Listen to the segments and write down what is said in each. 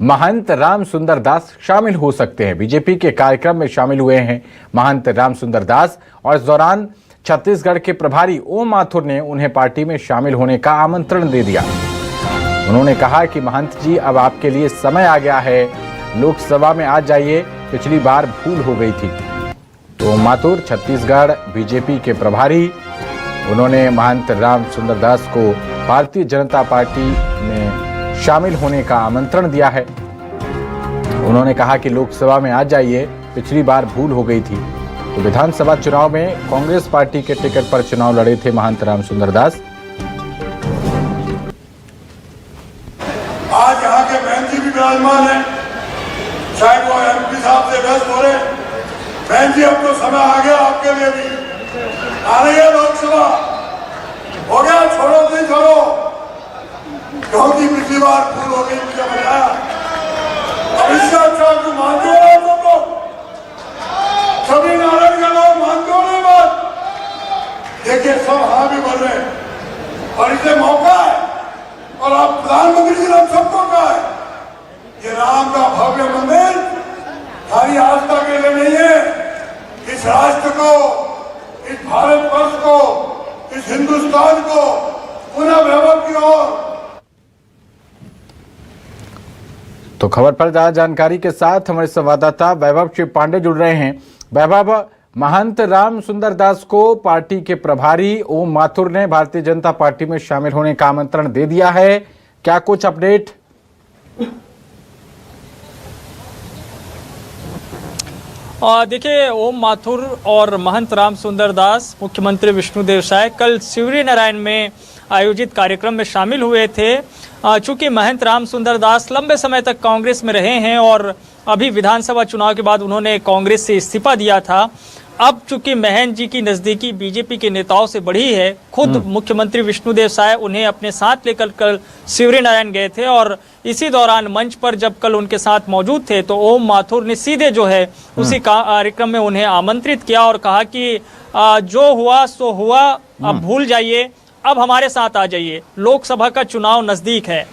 महंत राम सुंदर दास शामिल हो सकते हैं। बीजेपी के कार्यक्रम में शामिल हुए हैं महंत राम सुंदर दास और इस दौरान छत्तीसगढ़ के प्रभारी ओम माथुर ने उन्हें पार्टी में शामिल होने का आमंत्रण दे दिया। उन्होंने कहा कि महंत जी, अब आपके लिए समय आ गया है, लोकसभा में आ जाइए, पिछली बार भूल हो गई थी। तो ओम माथुर छत्तीसगढ़ बीजेपी के प्रभारी, उन्होंने महंत राम सुंदर दास को भारतीय जनता पार्टी में शामिल होने का आमंत्रण दिया है। उन्होंने कहा कि लोकसभा में आ जाइए, पिछली बार भूल हो गई थी। तो विधानसभा चुनाव में कांग्रेस पार्टी के टिकट पर चुनाव लड़े थे महंत राम सुंदर दास। आज यहाँ के बहन जी भी विराजमान है, चाहे वो एमपी साहब से व्यस्त हो रहे। बहन जी, अब तो समय आ गया आपके लिए भी, आ रही है लोकसभा, हो गया, छोड़ो नहीं छोड़ो, क्योंकि पिछली बार भूल हो गई, मुझे बताया। अब इससे अच्छा तुम मानते हो, तुम लोग सभी नारायण के लोग मानते हो नहीं बात। देखिए, सब हाँ भी बोल रहे हैं और इसे मौका है, और आप प्रधानमंत्री जी ने सबको कहा है, ये राम का भव्य मंदिर खाली आस्था के लिए नहीं है, इस राष्ट्र को, इस भारतवर्ष को, इस हिंदुस्तान को पुनः वैभव की ओर। तो खबर पर ज्यादा जानकारी के साथ हमारे संवाददाता वैभव श्री पांडे जुड़ रहे हैं। वैभव, महंत राम सुंदर दास को पार्टी के प्रभारी ओम माथुर ने भारतीय जनता पार्टी में शामिल होने का आमंत्रण दे दिया है, क्या कुछ अपडेट? देखिए, ओम माथुर और महंत राम सुंदर दास मुख्यमंत्री विष्णुदेव साय कल शिवरीनारायण में आयोजित कार्यक्रम में शामिल हुए थे। चूंकि महंत राम सुंदर दास लंबे समय तक कांग्रेस में रहे हैं और अभी विधानसभा चुनाव के बाद उन्होंने कांग्रेस से इस्तीफा दिया था। अब चूंकि महंत जी की नज़दीकी बीजेपी के नेताओं से बढ़ी है, खुद मुख्यमंत्री विष्णुदेव साय उन्हें अपने साथ लेकर कल शिवरीनारायण गए थे और इसी दौरान मंच पर जब कल उनके साथ मौजूद थे तो ओम माथुर ने सीधे जो है उसी कार्यक्रम में उन्हें आमंत्रित किया और कहा कि जो हुआ सो हुआ, अब भूल जाइए, अब हमारे साथ आ जाइए, लोकसभा का चुनाव नजदीक है।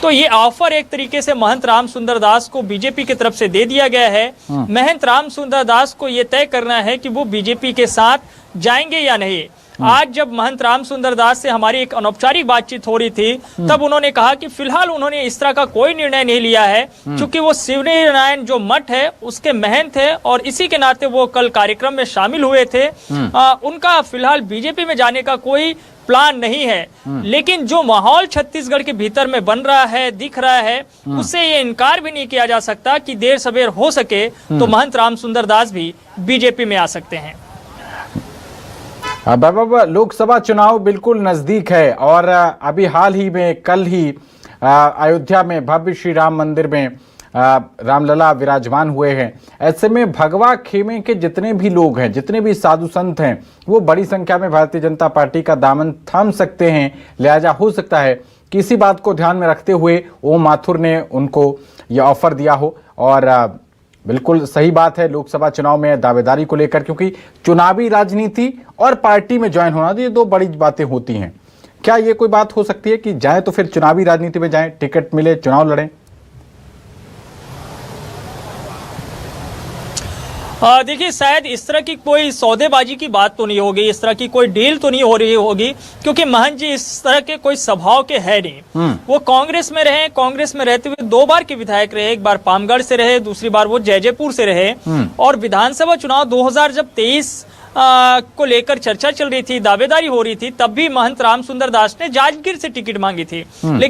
तो ये ऑफर एक तरीके से महंत राम सुंदर दास को बीजेपी की तरफ से दे दिया गया है। महंत राम सुंदर दास को ये तय करना है कि वो बीजेपी के साथ जाएंगे या नहीं। आज जब महंत राम सुंदर दास से हमारी एक अनौपचारिक बातचीत हो रही थी, तब उन्होंने कहा कि फिलहाल उन्होंने इस तरह का कोई निर्णय नहीं लिया है, क्योंकि वो शिवरीनारायण जो मठ है उसके महंत है और इसी के नाते वो कल कार्यक्रम में शामिल हुए थे। उनका फिलहाल बीजेपी में जाने का कोई प्लान नहीं है, लेकिन जो माहौल छत्तीसगढ़ के भीतर में बन रहा है, दिख रहा है, उससे ये इनकार भी नहीं किया जा सकता कि देर सवेर हो सके तो महंत राम सुंदर दास भी बीजेपी में आ सकते हैं। लोकसभा चुनाव बिल्कुल नजदीक है और अभी हाल ही में कल ही अयोध्या में भव्य श्री राम मंदिर में रामलला विराजमान हुए हैं। ऐसे में भगवा खेमे के जितने भी लोग हैं, जितने भी साधु संत हैं, वो बड़ी संख्या में भारतीय जनता पार्टी का दामन थाम सकते हैं। लिहाजा हो सकता है कि इसी बात को ध्यान में रखते हुए ओम माथुर ने उनको यह ऑफर दिया हो। और बिल्कुल सही बात है, लोकसभा चुनाव में दावेदारी को लेकर, क्योंकि चुनावी राजनीति और पार्टी में ज्वाइन होना, ये दो बड़ी बातें होती हैं। क्या ये कोई बात हो सकती है कि जाए तो फिर चुनावी राजनीति में जाए, टिकट मिले, चुनाव लड़ें? देखिए, शायद इस तरह की कोई सौदेबाजी की बात तो नहीं होगी, इस तरह की कोई डील तो नहीं हो रही होगी, क्योंकि महंत जी इस तरह के कोई स्वभाव के है नहीं। वो कांग्रेस में रहे, कांग्रेस में रहते हुए 2 बार के विधायक रहे, एक बार पामगढ़ से रहे, दूसरी बार वो जयजयपुर से रहे। और विधानसभा चुनाव 2023 को लेकर चर्चा चल रही थी, दावेदारी हो रही थी, तब भी महंत राम सुंदर दास ने जांजगीर से टिकट मांगी थी।